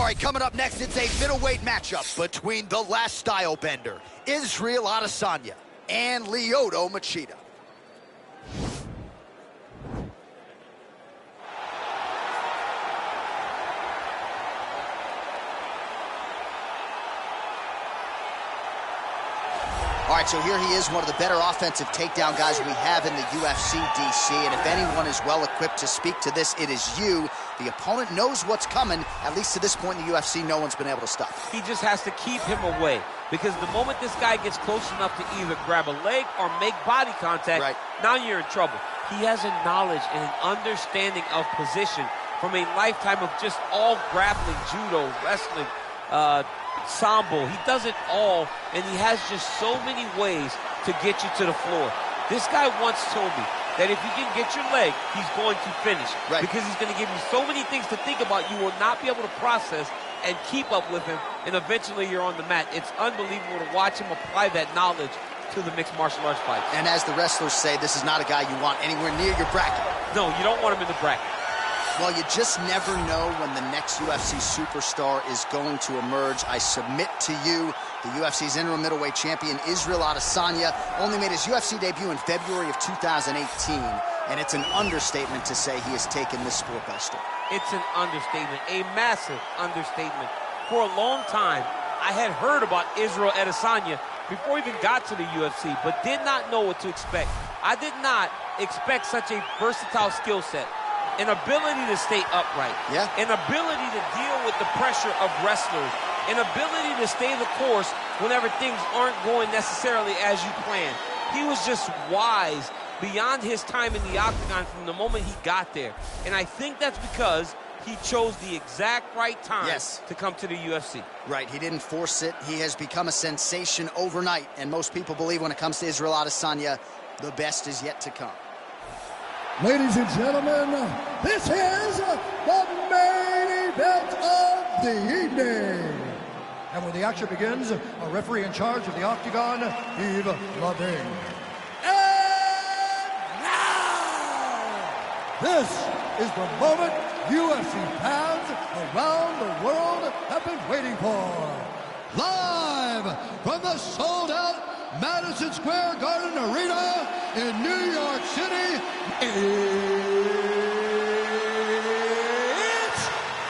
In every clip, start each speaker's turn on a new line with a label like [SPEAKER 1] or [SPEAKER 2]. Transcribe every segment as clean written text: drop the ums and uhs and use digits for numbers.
[SPEAKER 1] right, coming up next, it's a middleweight matchup between the last style bender, Israel Adesanya, and Lyoto Machida. All right, so here he is, one of the better offensive takedown guys we have in the UFC, DC. And if anyone is well-equipped to speak to this, it is you. The opponent knows what's coming. At least to this point in the UFC, no one's been able to stop.
[SPEAKER 2] He just has to keep him away, because the moment this guy gets close enough to either grab a leg or make body contact, now you're in trouble. He has a knowledge and an understanding of position from a lifetime of just all grappling, judo, wrestling, sambo. He does it all, and he has just so many ways to get you to the floor. This guy once told me that if you can get your leg, he's going to finish. Because he's going to give you so many things to think about, you will not be able to process and keep up with him, and eventually you're on the mat. It's unbelievable to watch him apply that knowledge to the mixed martial arts fight. And as the wrestlers say, this is not a guy you want anywhere near your bracket. No, you don't want him in the bracket. Well, you just never know when the next UFC superstar is going to emerge. I submit to you, the UFC's interim middleweight champion, Israel Adesanya, only made his UFC debut in February of 2018, and it's an understatement to say he has taken this sport by storm. It's an understatement, a massive understatement. For a long time, I had heard about Israel Adesanya before he even got to the UFC, but did not know what to expect. I did not expect such a versatile skill set. An ability to stay upright, an ability to deal with the pressure of wrestlers, an ability to stay the course whenever things aren't going necessarily as you plan. He was just wise beyond his time in the octagon from the moment he got there. And I think that's because he chose the exact right time to come to the UFC. Right, he didn't force it. He has become a sensation overnight. And most people believe when it comes to Israel Adesanya, the best is yet to come.
[SPEAKER 3] Ladies and gentlemen, this is the main event of the evening. And when the action begins, a referee in charge of the octagon, Yves Lavigne. And now, this is the moment UFC fans around the world have been waiting for. Live from the sold-out Madison Square Garden Arena in New York City, it's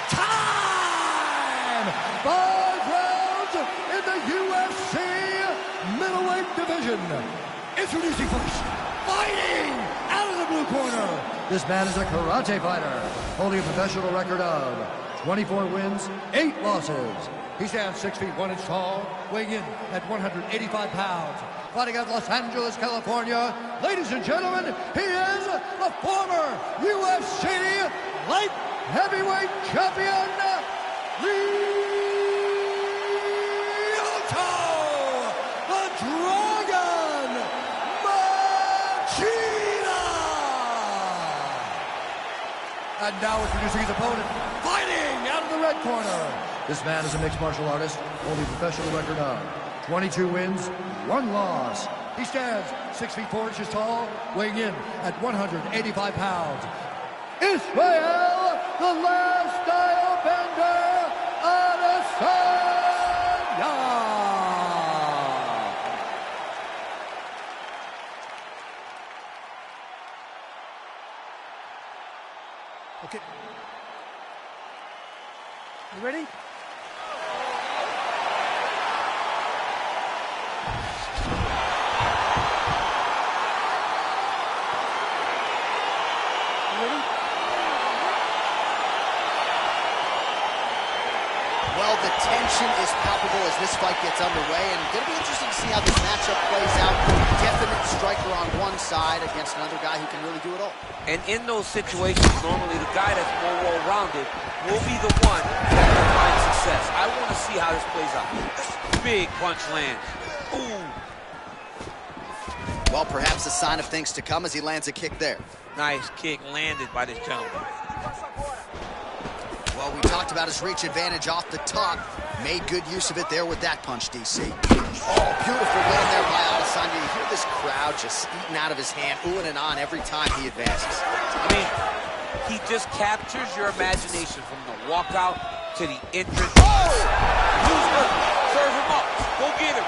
[SPEAKER 3] time! 5 rounds in the UFC middleweight division. Introducing first, fighting out of the blue corner. This man is a karate fighter, holding a professional record of 24 wins, 8 losses. He stands 6 feet 1 inch tall, weighing in at 185 pounds. Fighting out of Los Angeles, California. Ladies and gentlemen, he is the former UFC light heavyweight champion, lyoto, the Dragon Machida. And now introducing his opponent, fighting out of the red corner. This man is a mixed martial artist, holding a professional record of 22 wins, 1 loss. He stands 6 feet 4 inches tall, weighing in at 185 pounds. Israel, the last style bender, Adesanya. Okay. You ready?
[SPEAKER 1] Well, the tension is palpable as this fight gets underway, and it's going to be interesting to see how this matchup plays out. Definite striker on one side against another guy who can really do it all. And in those situations, normally the guy that's more well-rounded will be the one that will find success. I want to see how this plays out. Big punch lands. Ooh. Well, perhaps a sign of things to come as he lands a kick there. Nice kick landed by this gentleman. Well, we talked about his reach advantage off the top. Made good use of it there with that punch, DC. Oh, beautiful win there by Adesanya. You hear this crowd just eating out of his hand, oohing and on every time he advances. I mean, he just captures your imagination from the walkout
[SPEAKER 2] to the entrance. Oh! Who's hurt? Serve him up. Go get him.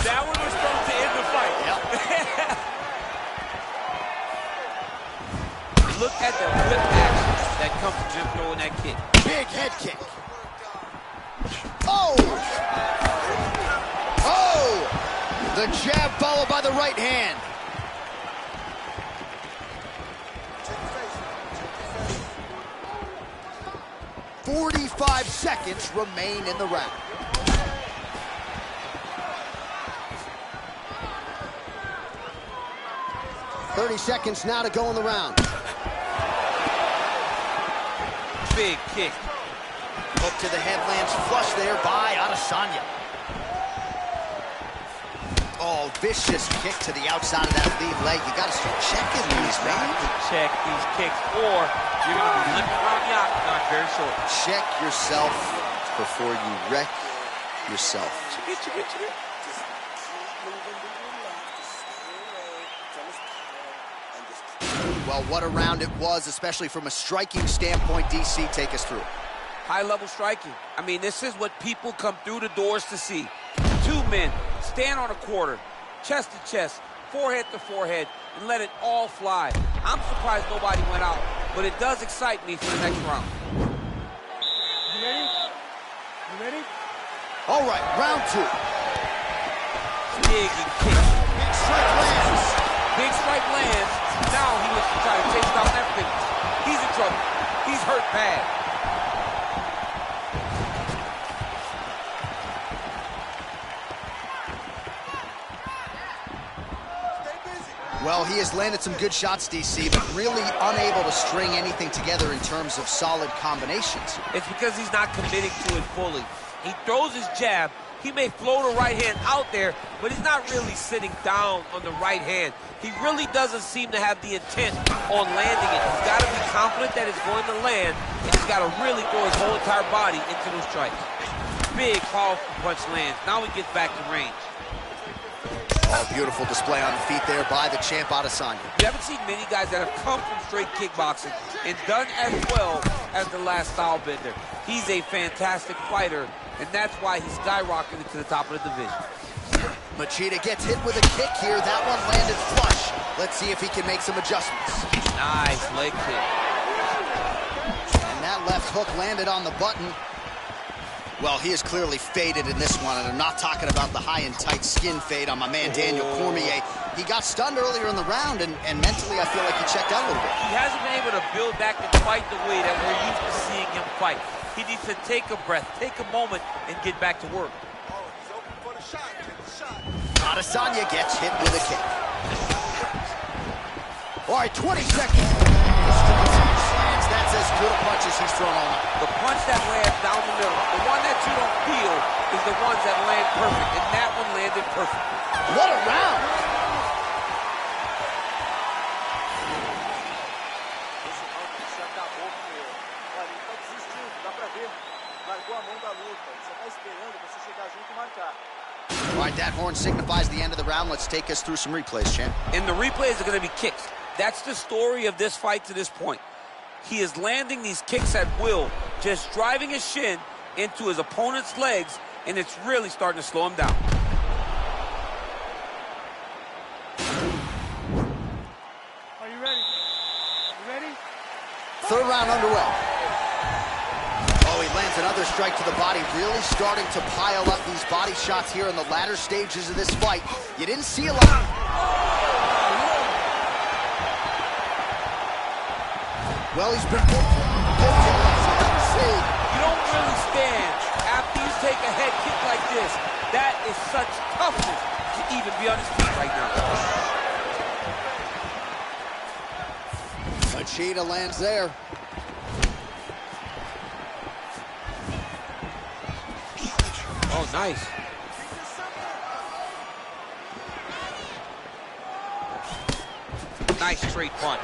[SPEAKER 2] That one was supposed to end the fight.
[SPEAKER 1] Yep.
[SPEAKER 2] Look at the whip action that comes from him throwing that kick.
[SPEAKER 1] Big head kick. Oh! Oh! The jab followed by the right hand. "45 seconds remain in the round. "30 seconds now to go in the round.
[SPEAKER 2] Big kick.
[SPEAKER 1] Hook to the head lands flush there by Adesanya. Oh, vicious kick to the outside of that lead leg. You got to start checking these, man.
[SPEAKER 2] You got to check these kicks, or you're going to be limping around the octagon very short.
[SPEAKER 1] Check yourself before you wreck yourself. Well, what a round it was, especially from a striking standpoint. DC, take us through.
[SPEAKER 2] High-level striking. I mean, this is what people come through the doors to see. Two men stand on a quarter, chest to chest, forehead to forehead, and let it all fly. I'm surprised nobody went out, but it does excite me for the next round.
[SPEAKER 4] You ready? You ready?
[SPEAKER 1] All right, round two.
[SPEAKER 2] Big kick.
[SPEAKER 1] Big strike lands.
[SPEAKER 2] Big strike lands. Now he looks to try to chase down everything. He's in trouble. He's hurt bad.
[SPEAKER 1] Well, he has landed some good shots, DC, but really unable to string anything together in terms of solid combinations.
[SPEAKER 2] It's because he's not committing to it fully. He throws his jab. He may float a right hand out there, but he's not really sitting down on the right hand. He really doesn't seem to have the intent on landing it. He's got to be confident that it's going to land, and he's got to really throw his whole entire body into those strikes. Big, powerful punch lands. Now he gets back to range.
[SPEAKER 1] Oh, beautiful display on the feet there by the champ, Adesanya.
[SPEAKER 2] You haven't seen many guys that have come from straight kickboxing and done as well as the last style bender. He's a fantastic fighter, and that's why he's skyrocketed to the top of the division.
[SPEAKER 1] Machida gets hit with a kick here. That one landed flush. Let's see if he can make some adjustments.
[SPEAKER 2] Nice leg kick.
[SPEAKER 1] And that left hook landed on the button. Well, he is clearly faded in this one, and I'm not talking about the high and tight skin fade on my man Daniel Cormier. He got stunned earlier in the round, and mentally I feel like he checked out a little bit.
[SPEAKER 2] He hasn't been able to build back and fight the way that we're used to seeing him fight. He needs to take a breath, take a moment, and get back to work.
[SPEAKER 1] Adesanya gets hit with a kick. All right, 20 seconds. That's as good a punch as he's thrown all night.
[SPEAKER 2] The punch that lands down the middle, the one that you don't feel, is the ones that land perfect, and that one landed perfect.
[SPEAKER 1] What a round! All right, that horn signifies the end of the round. Let's take us through some replays, champ.
[SPEAKER 2] And the replays are going to be kicks. That's the story of this fight to this point. He is landing these kicks at will, just driving his shin into his opponent's legs, and it's really starting to slow him down.
[SPEAKER 4] Are you ready? You ready?
[SPEAKER 1] Third round underway. Oh, he lands another strike to the body, really starting to pile up these body shots here in the latter stages of this fight. You didn't see a lot. Well, he's been you
[SPEAKER 2] don't really stand after you take a head kick like this. That is such toughness to even be on his feet right now.
[SPEAKER 1] Machida lands there.
[SPEAKER 2] Oh, nice. Nice straight punch.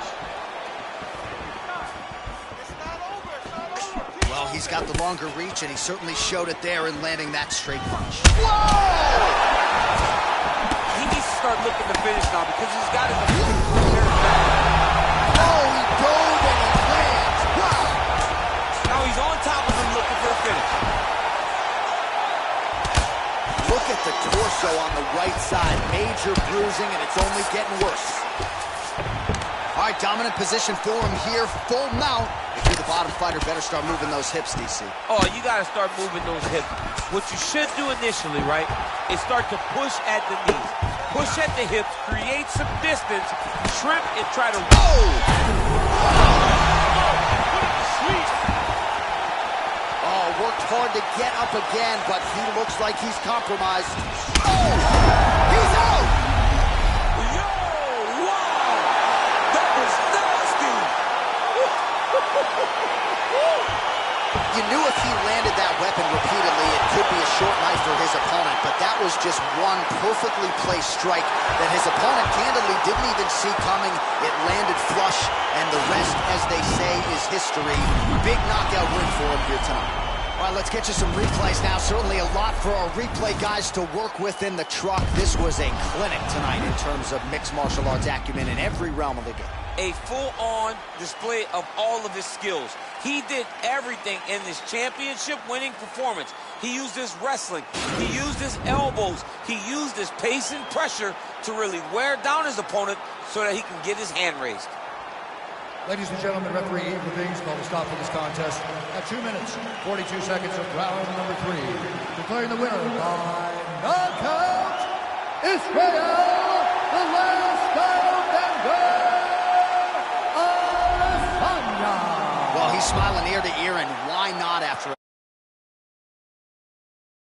[SPEAKER 1] Well, he's got the longer reach, and he certainly showed it there in landing that straight punch. Whoa!
[SPEAKER 2] He's start looking to finish now because he's got his opponent.
[SPEAKER 1] Oh, he dove and he lands. Wow.
[SPEAKER 2] Now he's on top of him looking for a finish.
[SPEAKER 1] Look at the torso on the right side. Major bruising, and it's only getting worse. All right, dominant position for him here. Full mount. If you're the bottom fighter, better start moving those hips, DC.
[SPEAKER 2] Oh, you got to start moving those hips. What you should do initially, right, is start to push at the knees. Push at the hips, create some distance, shrimp, and try to...
[SPEAKER 1] Oh! Oh, worked hard to get up again, but he looks like he's compromised. Oh! He's out!
[SPEAKER 2] Yo, wow! That was nasty!
[SPEAKER 1] You knew if he landed that weapon repeatedly, it could be a short night for his opponent, but that was just one perfectly placed strike that his opponent candidly didn't even see coming. It landed flush, and the rest, as they say, is history. Big knockout win for him here tonight. All right, let's get you some replays now. Certainly a lot for our replay guys to work with in the truck. This was a clinic tonight in terms of mixed martial arts acumen in every realm of the game.
[SPEAKER 2] A full-on display of all of his skills. He did everything in this championship-winning performance. He used his wrestling. He used his elbows. He used his pace and pressure to really wear down his opponent so that he can get his hand raised.
[SPEAKER 3] Ladies and gentlemen, referee Eve Levines called a stop for this contest at 2 minutes, 42 seconds of round number 3. Declaring the winner by knockout, Israel, the last title bender, adesanya.
[SPEAKER 1] Well, he's smiling ear to ear, and why not after